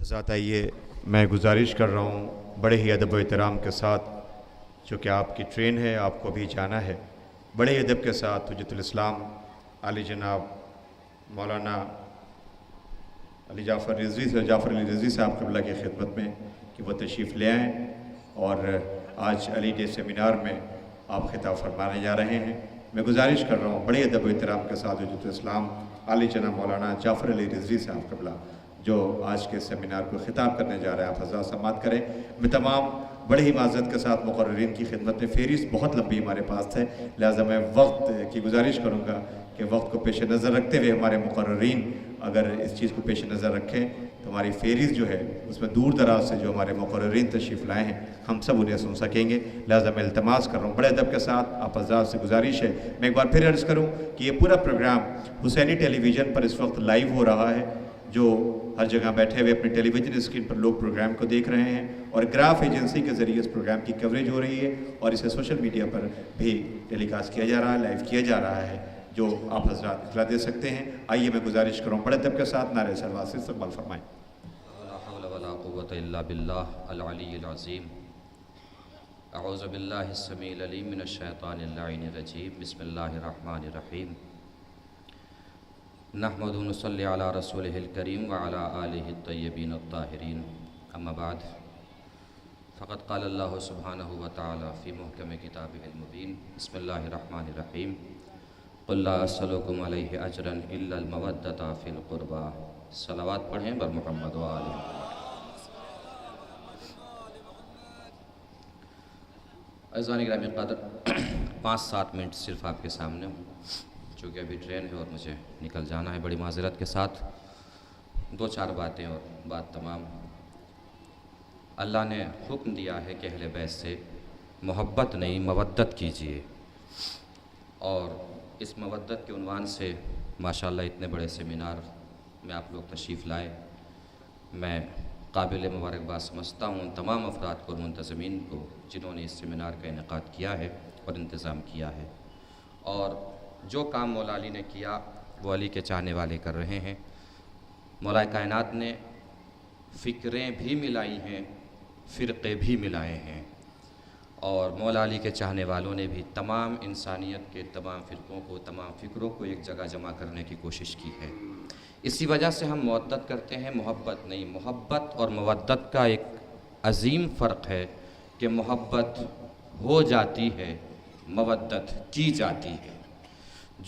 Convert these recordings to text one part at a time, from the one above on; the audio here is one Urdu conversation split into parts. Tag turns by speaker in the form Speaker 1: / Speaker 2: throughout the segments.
Speaker 1: حضرات آئیے میں گزارش کر رہا ہوں بڑے ہی ادب و احترام کے ساتھ، چونکہ آپ کی ٹرین ہے، آپ کو بھی جانا ہے، بڑے ہی ادب کے ساتھ حجت الاسلام علی جناب مولانا علی جعفر علی رضوی صاحب قبلہ کی خدمت میں کہ وہ تشریف لے آئیں اور آج علی ڈے سیمینار میں آپ خطاب فرمانے جا رہے ہیں۔ میں گزارش کر رہا ہوں بڑے ادب و احترام کے ساتھ حجت الاسلام علی جناب مولانا جعفر علی رضوی صاحب قبلہ جو آج کے سیمینار کو خطاب کرنے جا رہے ہیں، آپ حضرات سماعت کریں۔ میں تمام بڑے ہی معذرت کے ساتھ مقررین کی خدمت میں، فہرست بہت لمبی ہمارے پاس ہے، لہٰذا میں وقت کی گزارش کروں گا کہ وقت کو پیش نظر رکھتے ہوئے ہمارے مقررین اگر اس چیز کو پیش نظر رکھیں تو ہماری فہرست جو ہے اس میں دور دراز سے جو ہمارے مقررین تشریف لائے ہیں ہم سب انہیں سن سکیں گے، لہٰذا میں التماس کر رہا ہوں بڑے ادب کے ساتھ آپ حضرات سے گزارش ہے۔ میں ایک بار پھر عرض کروں کہ یہ پورا پروگرام حسینی ٹیلی ویژن پر اس وقت لائیو ہو رہا ہے، جو ہر جگہ بیٹھے ہوئے اپنی ٹیلی ویژن اسکرین پر لوگ پروگرام کو دیکھ رہے ہیں، اور گراف ایجنسی کے ذریعے اس پروگرام کی کوریج ہو رہی ہے اور اسے سوشل میڈیا پر بھی ٹیلی کاسٹ کیا جا رہا ہے، لائیو کیا جا رہا ہے، جو آپ حضرات اطلاع دے سکتے ہیں۔ آئیے میں گزارش کروں بڑے ادب کے ساتھ نعرہ سلوات سے استقبال فرمائیں۔
Speaker 2: لا حول ولا قوة الا باللہ العلی العظیم۔ اعوذ باللہ السمیع العلیم من الشیطان اللعین الرجیم۔ بسم اللہ الرحمن الرحیم۔ نحمد و نصلی علی رسولہ الکریم وعلی آلہ الطیبین الطاہرین، اما بعد فقد قال اللہ سبحانہ وتعالی فی محکم کتابہ المبین۔ بسم اللہ الرحمن الرحیم۔ قل لا اسألکم علیہ اجرا الا المودۃ فی القربى۔ صلوات پڑھیں بر محمد و آلہ۔ عزیزان گرامی قدر، 5-7 منٹ صرف آپ کے سامنے ہوں، چونکہ ابھی ٹرین ہے اور مجھے نکل جانا ہے، بڑی معذرت کے ساتھ 2-4 باتیں اور بات تمام۔ اللہ نے حکم دیا ہے کہ اہل بیت سے محبت نہیں مودت کیجیے، اور اس مودت کے عنوان سے ماشاءاللہ اتنے بڑے سیمینار میں آپ لوگ تشریف لائے، میں قابل مبارکباد سمجھتا ہوں ان تمام افراد کو اور منتظمین کو جنہوں نے اس سیمینار کا انعقاد کیا ہے اور انتظام کیا ہے، اور جو کام مولا علی نے کیا وہ علی کے چاہنے والے کر رہے ہیں۔ مولا کائنات نے فکریں بھی ملائی ہیں، فرقے بھی ملائے ہیں، اور مولا علی کے چاہنے والوں نے بھی تمام انسانیت کے تمام فرقوں کو، تمام فکروں کو ایک جگہ جمع کرنے کی کوشش کی ہے۔ اسی وجہ سے ہم مودت کرتے ہیں، محبت نہیں۔ محبت اور مودت کا ایک عظیم فرق ہے کہ محبت ہو جاتی ہے، مودت کی جاتی ہے۔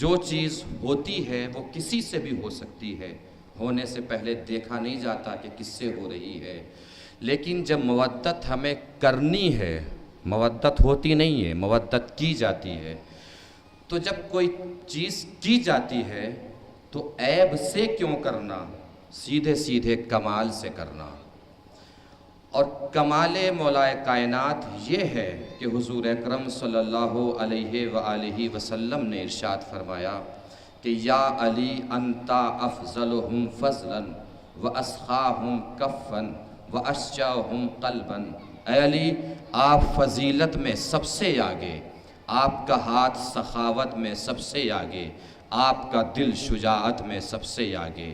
Speaker 2: جو چیز ہوتی ہے وہ کسی سے بھی ہو سکتی ہے، ہونے سے پہلے دیکھا نہیں جاتا کہ کس سے ہو رہی ہے، لیکن جب مودت ہمیں کرنی ہے، مودت ہوتی نہیں ہے، مودت کی جاتی ہے، تو جب کوئی چیز کی جاتی ہے تو عیب سے کیوں کرنا، سیدھے سیدھے کمال سے کرنا۔ اور کمال مولا کائنات یہ ہے کہ حضور اکرم صلی اللہ علیہ وآلہ وسلم نے ارشاد فرمایا کہ یا علی انتا افضلہم فضلا واسخاہم کفا واشجعہم قلبا۔ اے علی، آپ فضیلت میں سب سے آگے، آپ کا ہاتھ سخاوت میں سب سے آگے، آپ کا دل شجاعت میں سب سے آگے۔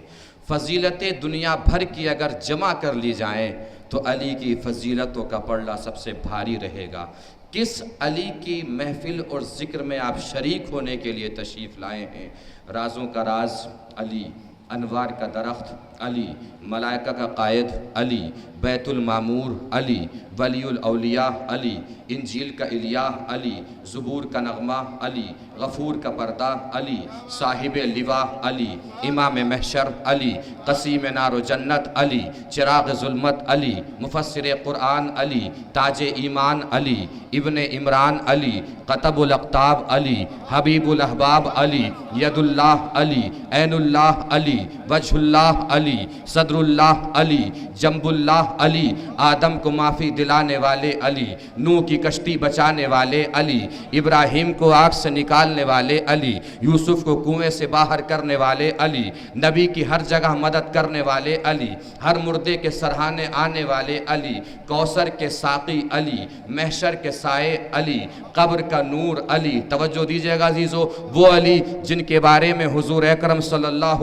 Speaker 2: فضیلتیں دنیا بھر کی اگر جمع کر لی جائیں تو علی کی فضیلتوں کا پلڑا سب سے بھاری رہے گا۔ کس علی کی محفل اور ذکر میں آپ شریک ہونے کے لیے تشریف لائے ہیں؟ رازوں کا راز علی، انوار کا درخت علی، ملائکہ کا قائد علی، بیت المعمور علی، ولی الاولیاء علی، انجیل کا الیاہ علی، زبور کا نغمہ علی، غفور کا پردہ علی، صاحب لواء علی، امام محشر علی، قسیم نار و جنت علی، چراغ ظلمت علی، مفسر قرآن علی، تاج ایمان علی، ابن عمران علی، قطب الاقطاب علی، حبیب الاحباب علی، ید اللہ علی، عین اللہ علی، وجہ اللہ علی، صدر اللہ علی، جنب اللہ علی، آدم کو معافی دلانے والے علی، نوح کی کشتی بچانے والے علی، ابراہیم کو آگ سے نکالنے والے علی، یوسف کو کنویں سے باہر کرنے والے علی، نبی کی ہر جگہ مدد کرنے والے علی، ہر مردے کے سرہانے آنے والے علی، کوثر کے ساقی علی، محشر کے سائے علی، قبر کا نور علی۔ توجہ دیجئے گا عزیزو، وہ علی جن کے بارے میں حضور اکرم صلی اللہ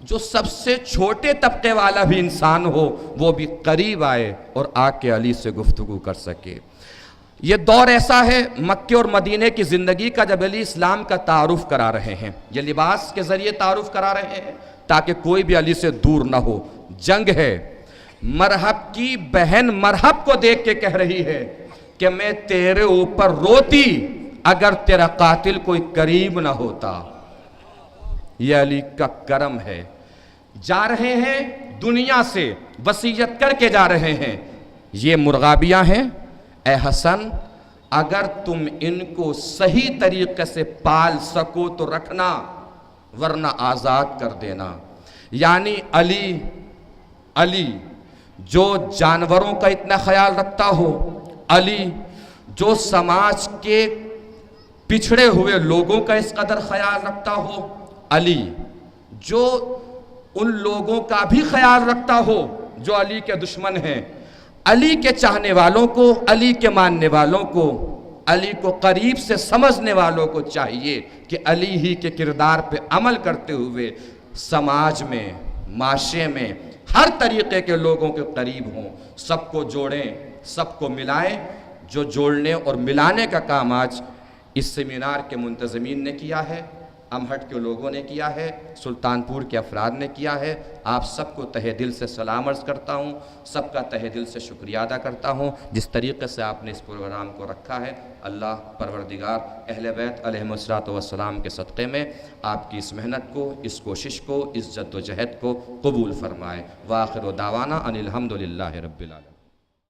Speaker 2: جو سب سے چھوٹے طبقے والا بھی انسان ہو وہ بھی قریب آئے اور آ کے علی سے گفتگو کر سکے۔ یہ دور ایسا ہے مکے اور مدینے کی زندگی کا جب علی اسلام کا تعارف کرا رہے ہیں، یہ لباس کے ذریعے تعارف کرا رہے ہیں تاکہ کوئی بھی علی سے دور نہ ہو۔ جنگ ہے، مرحب کی بہن مرحب کو دیکھ کے کہہ رہی ہے کہ میں تیرے اوپر روتی اگر تیرا قاتل کوئی قریب نہ ہوتا۔ یہ علی کا کرم ہے۔ جا رہے ہیں دنیا سے وصیت کر کے جا رہے ہیں، یہ مرغابیاں ہیں، اے حسن اگر تم ان کو صحیح طریقے سے پال سکو تو رکھنا ورنہ آزاد کر دینا۔ یعنی علی جو جانوروں کا اتنا خیال رکھتا ہو، علی جو سماج کے پچھڑے ہوئے لوگوں کا اس قدر خیال رکھتا ہو، علی جو ان لوگوں کا بھی خیال رکھتا ہو جو علی کے دشمن ہیں، علی کے چاہنے والوں کو، علی کے ماننے والوں کو، علی کو قریب سے سمجھنے والوں کو چاہیے کہ علی ہی کے کردار پہ عمل کرتے ہوئے سماج میں، معاشرے میں ہر طریقے کے لوگوں کے قریب ہوں، سب کو جوڑیں، سب کو ملائیں۔ جو جوڑنے اور ملانے کا کام آج اس سیمینار کے منتظمین نے کیا ہے، امہٹ کے لوگوں نے کیا ہے، سلطان پور کے افراد نے کیا ہے، آپ سب کو تہہ دل سے سلام عرض کرتا ہوں، سب کا تہہ دل سے شکریہ ادا کرتا ہوں جس طریقے سے آپ نے اس پروگرام کو رکھا ہے۔ اللہ پروردگار اہل بیت علیہم السلام کے صدقے میں آپ کی اس محنت کو، اس کوشش کو، اس جد و جہد کو قبول فرمائے۔ وآخر دعوانا ان الحمدللہ رب العالمین۔